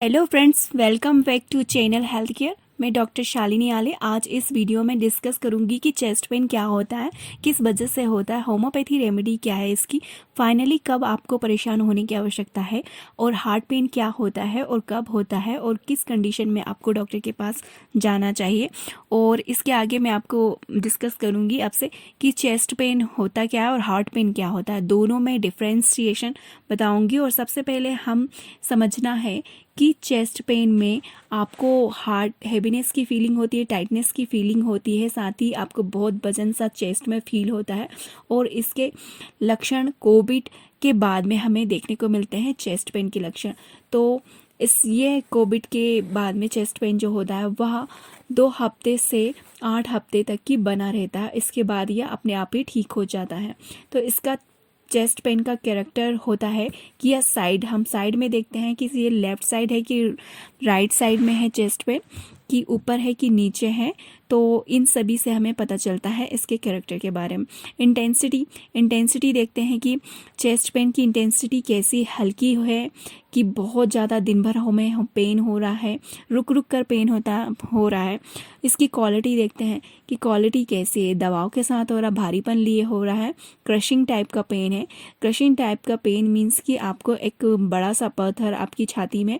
Hello friends, welcome back to channel health care. मैं doctor Shalini Aale आज इस वीडियो में डिस्कस करूंगी कि चेस्ट पेन क्या होता है, किस वजह से होता है, होम्योपैथी रेमेडी क्या है इसकी, फाइनली कब आपको परेशान होने की आवश्यकता है, और हार्ट पेन क्या होता है और कब होता है, और किस कंडीशन में आपको डॉक्टर के पास जाना चाहिए। और इसके आगे मैं आपको डिस्कस करूँगी आपसे कि चेस्ट पेन होता क्या है और हार्ट पेन क्या होता है, दोनों में डिफ्रेंशिएशन बताऊँगी। और सबसे पहले हम समझना है कि चेस्ट पेन में आपको हार्ट हैवीनेस की फीलिंग होती है, टाइटनेस की फीलिंग होती है, साथ ही आपको बहुत वजन सा चेस्ट में फील होता है। और इसके लक्षण कोविड के बाद में हमें देखने को मिलते हैं, चेस्ट पेन के लक्षण। तो ये कोविड के बाद में चेस्ट पेन जो होता है वह 2 हफ्ते से 8 हफ्ते तक की बना रहता है। इसके बाद यह अपने आप ही ठीक हो जाता है। तो इसका चेस्ट पेन का कैरेक्टर होता है कि यह साइड, हम साइड में देखते हैं कि ये लेफ़्ट साइड है कि राइट साइड में है, चेस्ट पेन कि ऊपर है कि नीचे है। तो इन सभी से हमें पता चलता है इसके कैरेक्टर के बारे में। इंटेंसिटी देखते हैं कि चेस्ट पेन की इंटेंसिटी कैसी, हल्की है कि बहुत ज़्यादा दिन भर हमें पेन हो रहा है, रुक रुक कर पेन हो रहा है। इसकी क्वालिटी देखते हैं कि क्वालिटी कैसी है, दवाओं के साथ हो रहा, भारीपन लिए हो रहा है, क्रशिंग टाइप का पेन है। क्रशिंग टाइप का पेन मीन्स कि आपको एक बड़ा सा पत्थर आपकी छाती में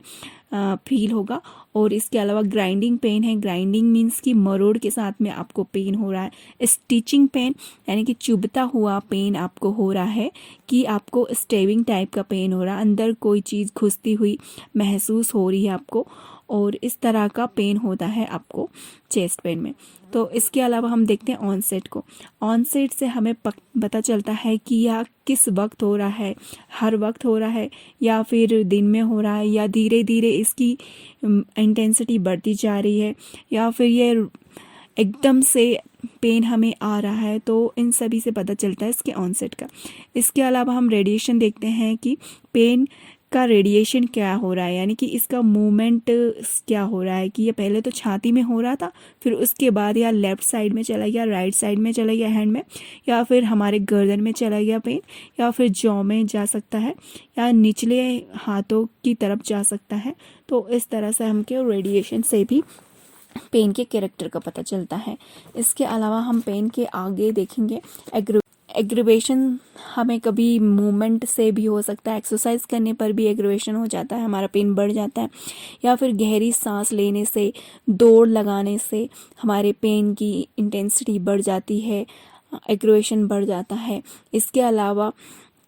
फील होगा। और इसके अलावा ग्राइंडिंग पेन है। ग्राइंडिंग मीन्स कि मरोड़ के साथ में आपको पेन हो रहा है। स्टिचिंग पेन यानी कि चुभता हुआ पेन आपको हो रहा है, कि आपको स्टेबिंग टाइप का पेन हो रहा है, अंदर कोई चीज़ घुसती हुई महसूस हो रही है आपको, और इस तरह का पेन होता है आपको चेस्ट पेन में। तो इसके अलावा हम देखते हैं ऑनसेट को। ऑनसेट से हमें पता चलता है कि यह किस वक्त हो रहा है, हर वक्त हो रहा है या फिर दिन में हो रहा है, या धीरे धीरे इसकी इंटेंसिटी बढ़ती जा रही है, या फिर ये एकदम से पेन हमें आ रहा है। तो इन सभी से पता चलता है इसके ऑनसेट का। इसके अलावा हम रेडिएशन देखते हैं कि पेन का रेडिएशन क्या हो रहा है, यानी कि इसका मूवमेंट क्या हो रहा है, कि ये पहले तो छाती में हो रहा था, फिर उसके बाद या लेफ़्ट साइड में चला गया, राइट साइड में चला गया हैंड में, या फिर हमारे गर्दन में चला गया पेन, या फिर जॉ में जा सकता है, या निचले हाथों की तरफ जा सकता है। तो इस तरह से हमके रेडिएशन से भी पेन के कैरेक्टर का पता चलता है। इसके अलावा हम पेन के आगे देखेंगे एग्रीवेशन। हमें कभी मूवमेंट से भी हो सकता है, एक्सरसाइज करने पर भी एग्रीवेशन हो जाता है, हमारा पेन बढ़ जाता है, या फिर गहरी सांस लेने से, दौड़ लगाने से हमारे पेन की इंटेंसिटी बढ़ जाती है, एग्रीवेशन बढ़ जाता है। इसके अलावा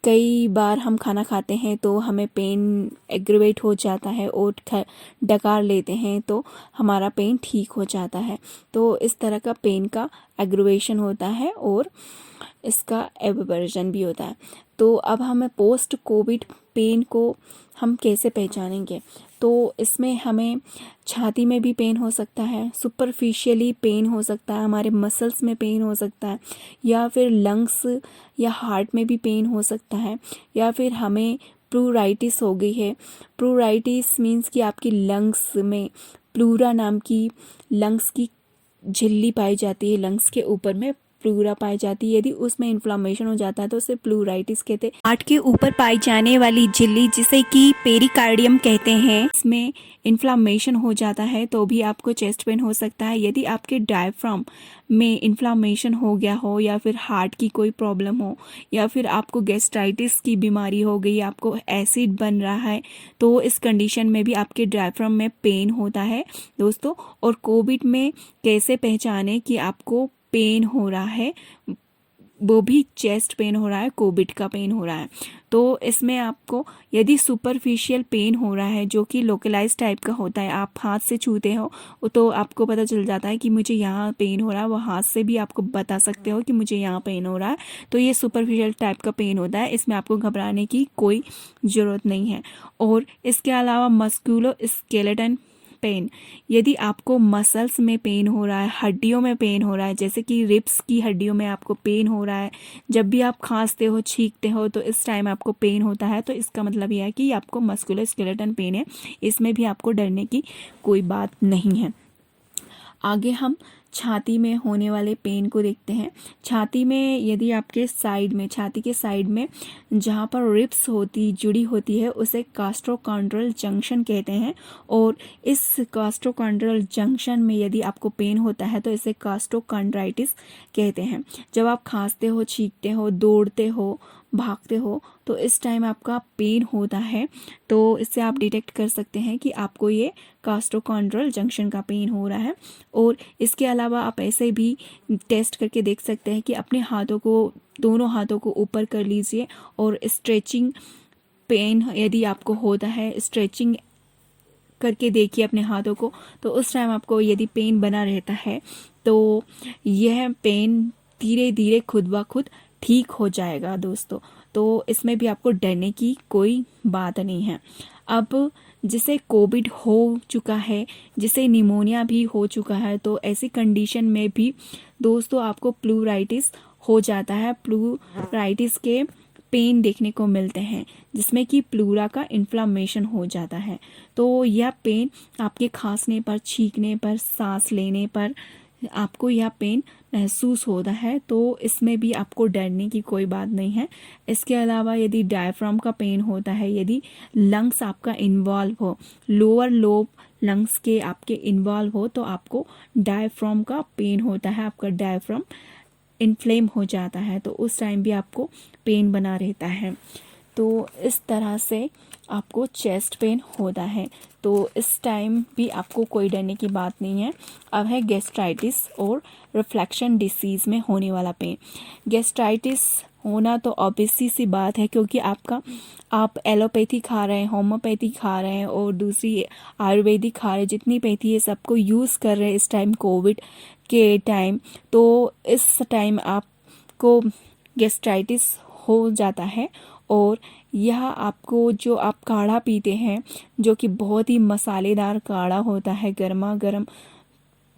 कई बार हम खाना खाते हैं तो हमें पेन एग्रीवेट हो जाता है, और डकार लेते हैं तो हमारा पेन ठीक हो जाता है। तो इस तरह का पेन का एग्रीवेशन होता है और इसका एवर्जन भी होता है। तो अब हमें पोस्ट कोविड पेन को हम कैसे पहचानेंगे? तो इसमें हमें छाती में भी पेन हो सकता है, सुपरफिशियली पेन हो सकता है, हमारे मसल्स में पेन हो सकता है, या फिर लंग्स या हार्ट में भी पेन हो सकता है, या फिर हमें प्लूराइटिस हो गई है। प्लूराइटिस मीन्स कि आपकी लंग्स में प्लूरा नाम की लंग्स की झिल्ली पाई जाती है, लंग्स के ऊपर में प्लूरा पाई जाती है। यदि उसमें इन्फ्लामेशन हो जाता है तो उसे प्लूराइटिस कहते हैं। हार्ट के ऊपर पाई जाने वाली झिल्ली, जिसे कि पेरिकार्डियम कहते हैं, इसमें इन्फ्लामेशन हो जाता है तो भी आपको चेस्ट पेन हो सकता है। यदि आपके डायफ्राम में इन्फ्लामेशन हो गया हो, या फिर हार्ट की कोई प्रॉब्लम हो, या फिर आपको गैस्ट्राइटिस की बीमारी हो गई, आपको एसिड बन रहा है, तो इस कंडीशन में भी आपके डायफ्राम में पेन होता है दोस्तों। और कोविड में कैसे पहचाने कि आपको पेन हो रहा है, वो भी चेस्ट पेन हो रहा है, कोविड का पेन हो रहा है। तो इसमें आपको यदि सुपरफिशियल पेन हो रहा है, जो कि लोकलाइज टाइप का होता है, आप हाथ से छूते हो तो आपको पता चल जाता है कि मुझे यहाँ पेन हो रहा है, वो हाथ से भी आपको बता सकते हो कि मुझे यहाँ पेन हो रहा है। तो ये सुपरफिशियल टाइप का पेन होता है, इसमें आपको घबराने की कोई ज़रूरत नहीं है। और इसके अलावा मस्कुलो स्केलेटन पेन, यदि आपको मसल्स में पेन हो रहा है, हड्डियों में पेन हो रहा है, जैसे कि रिब्स की हड्डियों में आपको पेन हो रहा है, जब भी आप खांसते हो, छींकते हो तो इस टाइम आपको पेन होता है, तो इसका मतलब यह है कि आपको मस्कुलोस्केलेटल पेन है। इसमें भी आपको डरने की कोई बात नहीं है। आगे हम छाती में होने वाले पेन को देखते हैं। छाती में यदि आपके साइड में, छाती के साइड में जहाँ पर रिब्स जुड़ी होती है उसे गैस्ट्रोकॉन्ड्राइल जंक्शन कहते हैं। और इस गैस्ट्रोकॉन्ड्राइल जंक्शन में यदि आपको पेन होता है तो इसे गैस्ट्रोकॉन्ड्राइटिस कहते हैं। जब आप खांसते हो, छींकते हो, दौड़ते हो, भागते हो तो इस टाइम आपका पेन होता है, तो इससे आप डिटेक्ट कर सकते हैं कि आपको ये गैस्ट्रोकॉन्ड्राइल जंक्शन का पेन हो रहा है। और इसके अलावा आप ऐसे भी टेस्ट करके देख सकते हैं कि अपने हाथों को, दोनों हाथों को ऊपर कर लीजिए और स्ट्रेचिंग पेन यदि आपको होता है, स्ट्रेचिंग करके देखिए अपने हाथों को, तो उस टाइम आपको यदि पेन बना रहता है तो यह पेन धीरे धीरे खुद ब खुद ठीक हो जाएगा दोस्तों। तो इसमें भी आपको डरने की कोई बात नहीं है। अब जिसे कोविड हो चुका है, जिसे निमोनिया भी हो चुका है, तो ऐसी कंडीशन में भी दोस्तों आपको प्लूराइटिस हो जाता है। प्लूराइटिस के पेन देखने को मिलते हैं जिसमें कि प्लूरा का इन्फ्लामेशन हो जाता है। तो यह पेन आपके खांसने पर, छींकने पर, सांस लेने पर आपको यह पेन महसूस होता है, तो इसमें भी आपको डरने की कोई बात नहीं है। इसके अलावा यदि डायफ्राम का पेन होता है, यदि लंग्स आपका इन्वॉल्व हो, लोअर लोब लंग्स के आपके इन्वॉल्व हो, तो आपको डायफ्राम का पेन होता है, आपका डायफ्राम इन्फ्लेम हो जाता है, तो उस टाइम भी आपको पेन बना रहता है। तो इस तरह से आपको चेस्ट पेन होता है, तो इस टाइम भी आपको कोई डरने की बात नहीं है। अब है गैस्ट्राइटिस और रिफ्लेक्शन डिसीज़ में होने वाला पेन। गैस्ट्राइटिस होना तो ऑब्वियसली सी बात है, क्योंकि आप एलोपैथी खा रहे हैं, होम्योपैथी खा रहे हैं और दूसरी आयुर्वेदिक खा रहे हैं, जितनी पैथी है सबको यूज़ कर रहे हैं इस टाइम कोविड के टाइम। तो इस टाइम आपको गैस्ट्राइटिस हो जाता है और यह आपको, जो आप काढ़ा पीते हैं जो कि बहुत ही मसालेदार काढ़ा होता है, गर्मा गर्म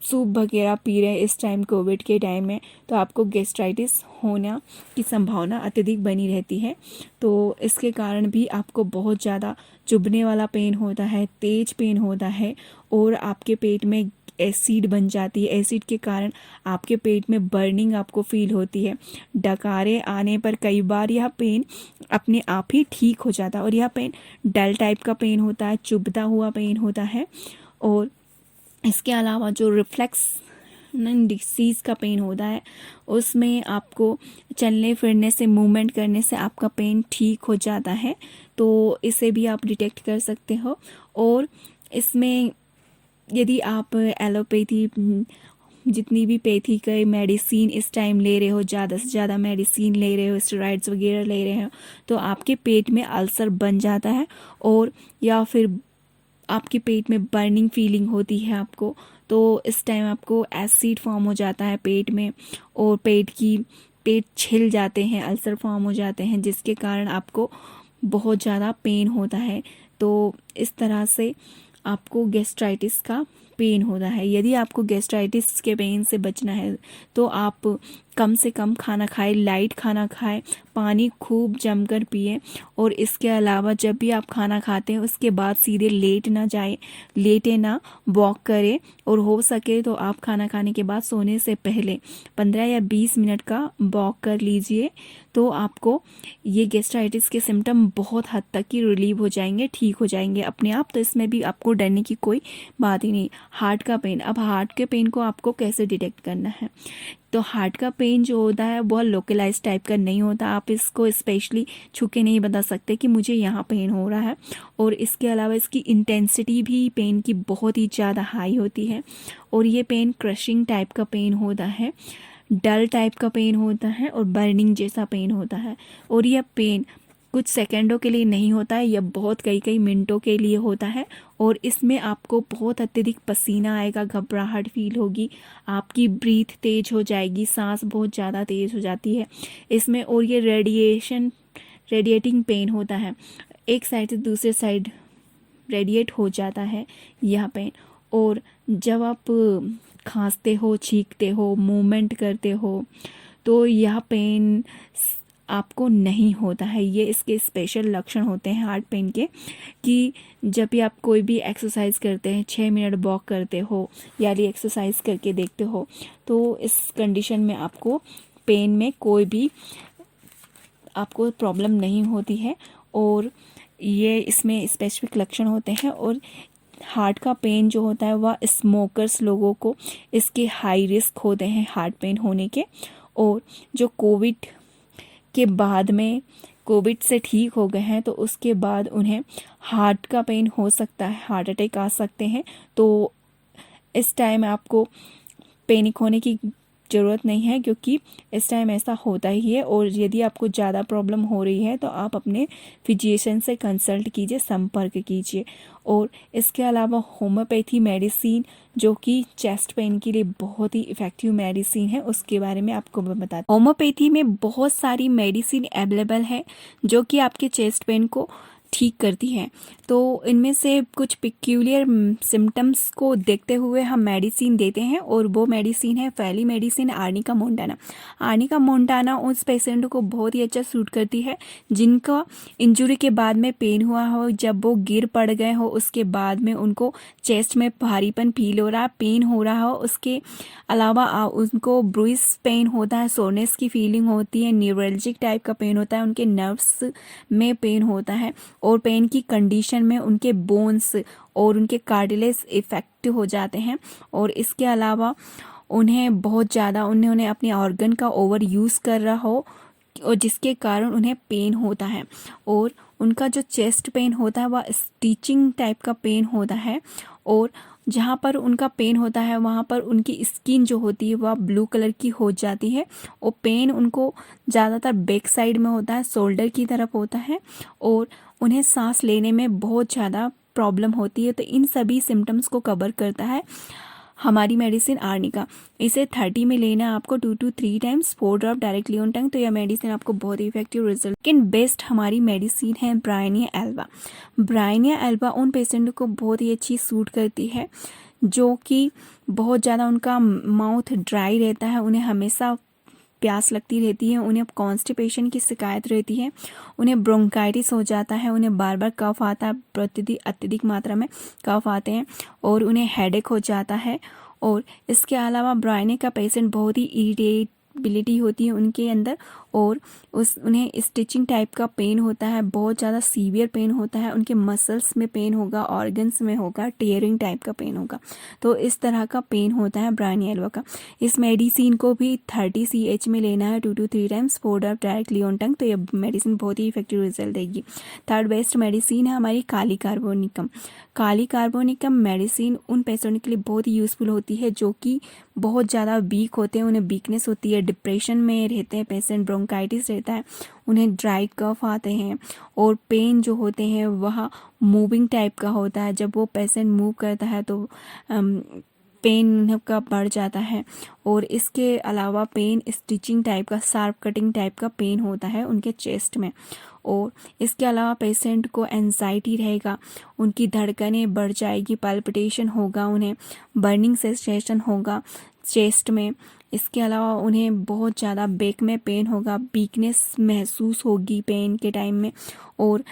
सूप वगैरह पी रहे हैं इस टाइम कोविड के टाइम में, तो आपको गैस्ट्राइटिस होना की संभावना अत्यधिक बनी रहती है। तो इसके कारण भी आपको बहुत ज़्यादा चुभने वाला पेन होता है, तेज पेन होता है और आपके पेट में एसिड बन जाती है। एसिड के कारण आपके पेट में बर्निंग आपको फील होती है। डकारे आने पर कई बार यह पेन अपने आप ही ठीक हो जाता है और यह पेन डल टाइप का पेन होता है, चुभता हुआ पेन होता है। और इसके अलावा जो रिफ्लेक्स डिसीज़ का पेन होता है उसमें आपको चलने फिरने से, मूवमेंट करने से आपका पेन ठीक हो जाता है, तो इसे भी आप डिटेक्ट कर सकते हो। और इसमें यदि आप एलोपैथी, जितनी भी पैथी के मेडिसिन इस टाइम ले रहे हो, ज़्यादा से ज़्यादा मेडिसिन ले रहे हो, स्टेरॉइड्स वगैरह ले रहे हो, तो आपके पेट में अल्सर बन जाता है और या फिर आपके पेट में बर्निंग फीलिंग होती है आपको, तो इस टाइम आपको एसिड फॉर्म हो जाता है पेट में और पेट छिल जाते हैं, अल्सर फॉर्म हो जाते हैं, जिसके कारण आपको बहुत ज़्यादा पेन होता है। तो इस तरह से आपको गैस्ट्राइटिस का पेन होता है। यदि आपको गैस्ट्राइटिस के पेन से बचना है तो आप कम से कम खाना खाएं, लाइट खाना खाएं, पानी खूब जमकर पिए और इसके अलावा जब भी आप खाना खाते हैं उसके बाद सीधे लेट ना जाए, लेटे ना, वॉक करें और हो सके तो आप खाना खाने के बाद सोने से पहले 15 या 20 मिनट का वॉक कर लीजिए, तो आपको ये गैस्ट्राइटिस के सिम्टम बहुत हद तक की रिलीव हो जाएंगे, ठीक हो जाएंगे अपने आप। तो इसमें भी आपको डरने की कोई बात ही नहीं। हार्ट का पेन, अब हार्ट के पेन को आपको कैसे डिटेक्ट करना है, तो हार्ट का पेन जो होता है बहुत लोकलाइज टाइप का नहीं होता। आप इसको स्पेशली छू के नहीं बता सकते कि मुझे यहाँ पेन हो रहा है। और इसके अलावा इसकी इंटेंसिटी भी पेन की बहुत ही ज़्यादा हाई होती है और ये पेन क्रशिंग टाइप का पेन होता है, डल टाइप का पेन होता है और बर्निंग जैसा पेन होता है। और यह पेन कुछ सेकंडों के लिए नहीं होता है, यह बहुत कई मिनटों के लिए होता है और इसमें आपको बहुत अत्यधिक पसीना आएगा, घबराहट फील होगी, आपकी ब्रीथ तेज हो जाएगी, सांस बहुत ज़्यादा तेज हो जाती है इसमें। और ये रेडिएटिंग पेन होता है, एक साइड से दूसरे साइड रेडिएट हो जाता है यह पेन। और जब आप खांसते हो, छींकते हो, मूवमेंट करते हो, तो यह पेन आपको नहीं होता है। ये इसके स्पेशल लक्षण होते हैं हार्ट पेन के, कि जब भी आप कोई भी एक्सरसाइज करते हैं, 6 मिनट वॉक करते हो या एक्सरसाइज करके देखते हो, तो इस कंडीशन में आपको पेन में कोई भी आपको प्रॉब्लम नहीं होती है। और ये इसमें स्पेसिफिक लक्षण होते हैं। और हार्ट का पेन जो होता है वह स्मोकर्स लोगों को इसके हाई रिस्क होते हैं हार्ट पेन होने के। और जो कोविड के बाद में कोविड से ठीक हो गए हैं तो उसके बाद उन्हें हार्ट का पेन हो सकता है, हार्ट अटैक आ सकते हैं। तो इस टाइम आपको पैनिक होने की ज़रूरत नहीं है, क्योंकि इस टाइम ऐसा होता ही है। और यदि आपको ज़्यादा प्रॉब्लम हो रही है तो आप अपने फिजिशियन से कंसल्ट कीजिए, संपर्क कीजिए। और इसके अलावा होम्योपैथी मेडिसिन जो कि चेस्ट पेन के लिए बहुत ही इफ़ेक्टिव मेडिसिन है, उसके बारे में आपको मैं बताती हूँ। होम्योपैथी में बहुत सारी मेडिसिन अवेलेबल है जो कि आपके चेस्ट पेन को ठीक करती है। तो इनमें से कुछ पिक्यूलियर सिम्टम्स को देखते हुए हम मेडिसिन देते हैं, और वो मेडिसिन है पहली medicine arnica Montana. Arnica Montana उस पेशेंट को बहुत ही अच्छा सूट करती है जिनका इंजरी के बाद में पेन हुआ हो, जब वो गिर पड़ गए हो, उसके बाद में उनको चेस्ट में भारीपन फील हो रहा, पेन हो रहा हो। उसके अलावा उनको ब्रूइस पेन होता है, सोरनेस की फीलिंग होती है, न्यूरल्जिक टाइप का पेन होता है, उनके नर्व्स में पेन होता है। और पेन की कंडीशन में उनके बोन्स और उनके कार्टिलेज इफेक्ट हो जाते हैं। और इसके अलावा उन्हें बहुत ज़्यादा उन्होंने अपने ऑर्गन का ओवर यूज़ कर रहा हो, और जिसके कारण उन्हें पेन होता है। और उनका जो चेस्ट पेन होता है वह स्टिचिंग टाइप का पेन होता है। और जहाँ पर उनका पेन होता है वहाँ पर उनकी स्किन जो होती है वह ब्लू कलर की हो जाती है। और पेन उनको ज़्यादातर बैक साइड में होता है, शोल्डर की तरफ होता है, और उन्हें सांस लेने में बहुत ज़्यादा प्रॉब्लम होती है। तो इन सभी सिम्टम्स को कवर करता है हमारी मेडिसिन आर्निका। इसे 30 में लेना है आपको 2 to 3 times, 4 drop directly on टंग। तो यह मेडिसिन आपको बहुत ही इफेक्टिव रिजल्ट। लेकिन बेस्ट हमारी मेडिसिन है ब्रायनिया एल्बा। ब्रायनिया एल्बा उन पेशेंट को बहुत ही अच्छी सूट करती है जो कि बहुत ज़्यादा उनका माउथ ड्राई रहता है, उन्हें हमेशा प्यास लगती रहती है, उन्हें कॉन्स्टिपेशन की शिकायत रहती है, उन्हें ब्रोंकाइटिस हो जाता है, उन्हें बार बार कफ आता है, अत्यधिक मात्रा में कफ आते हैं, और उन्हें हेडेक हो जाता है। और इसके अलावा ब्रायने का पेशेंट बहुत ही इरिटेबिलिटी होती है उनके अंदर, और उन्हें स्टिचिंग टाइप का पेन होता है, बहुत ज़्यादा सीवियर पेन होता है, उनके मसल्स में पेन होगा, ऑर्गन्स में होगा, टेयरिंग टाइप का पेन होगा। तो इस तरह का पेन होता है ब्रायनिया एल्बा का। इस मेडिसिन को भी 30 CH में लेना है 2 to 3 times, 4 drop directly on टंग। तो ये मेडिसिन बहुत ही इफेक्टिव रिजल्ट देगी। थर्ड बेस्ट मेडिसिन है हमारी काली कार्बोनिकम। काली कार्बोनिकम मेडिसिन उन पेशेंट के लिए बहुत ही यूज़फुल होती है जो कि बहुत ज़्यादा वीक होते हैं, उन्हें वीकनेस होती है, डिप्रेशन में रहते हैं पेशेंट, ब्रोंकाइटिस रहता है, उन्हें ड्राई कफ आते हैं, और पेन जो होते हैं वह मूविंग टाइप का होता है। जब वो पेशेंट मूव करता है तो पेन का बढ़ जाता है। और इसके अलावा पेन स्टिचिंग टाइप का, शार्प कटिंग टाइप का पेन होता है उनके चेस्ट में। और इसके अलावा पेशेंट को एंजाइटी रहेगा, उनकी धड़कनें बढ़ जाएगी, पल्पिटेशन होगा, उन्हें बर्निंग सेंसेशन होगा चेस्ट में। इसके अलावा उन्हें बहुत ज़्यादा बैक में पेन होगा, वीकनेस महसूस होगी पेन के टाइम में, और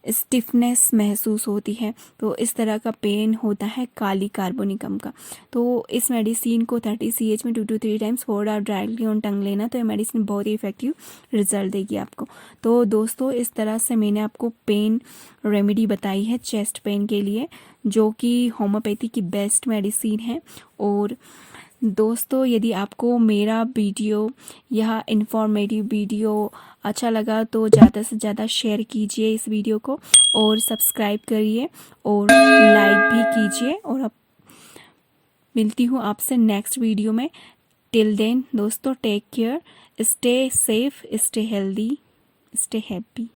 स्टिफनेस महसूस होती है। तो इस तरह का पेन होता है काली कार्बोनिकम का। तो इस मेडिसिन को 30 CH में 2 to 3 times, 4 drop directly on टंग लेना। तो ये मेडिसिन बहुत ही इफेक्टिव रिजल्ट देगी आपको। तो दोस्तों इस तरह से मैंने आपको पेन रेमेडी बताई है चेस्ट पेन के लिए, जो कि होम्योपैथी की बेस्ट मेडिसिन है। और दोस्तों यदि आपको मेरा वीडियो यह इन्फॉर्मेटिव वीडियो अच्छा लगा तो ज़्यादा से ज़्यादा शेयर कीजिए इस वीडियो को, और सब्सक्राइब करिए और लाइक भी कीजिए। और अब मिलती हूँ आपसे नेक्स्ट वीडियो में। टिल देन दोस्तों take care, stay safe, stay healthy, stay happy.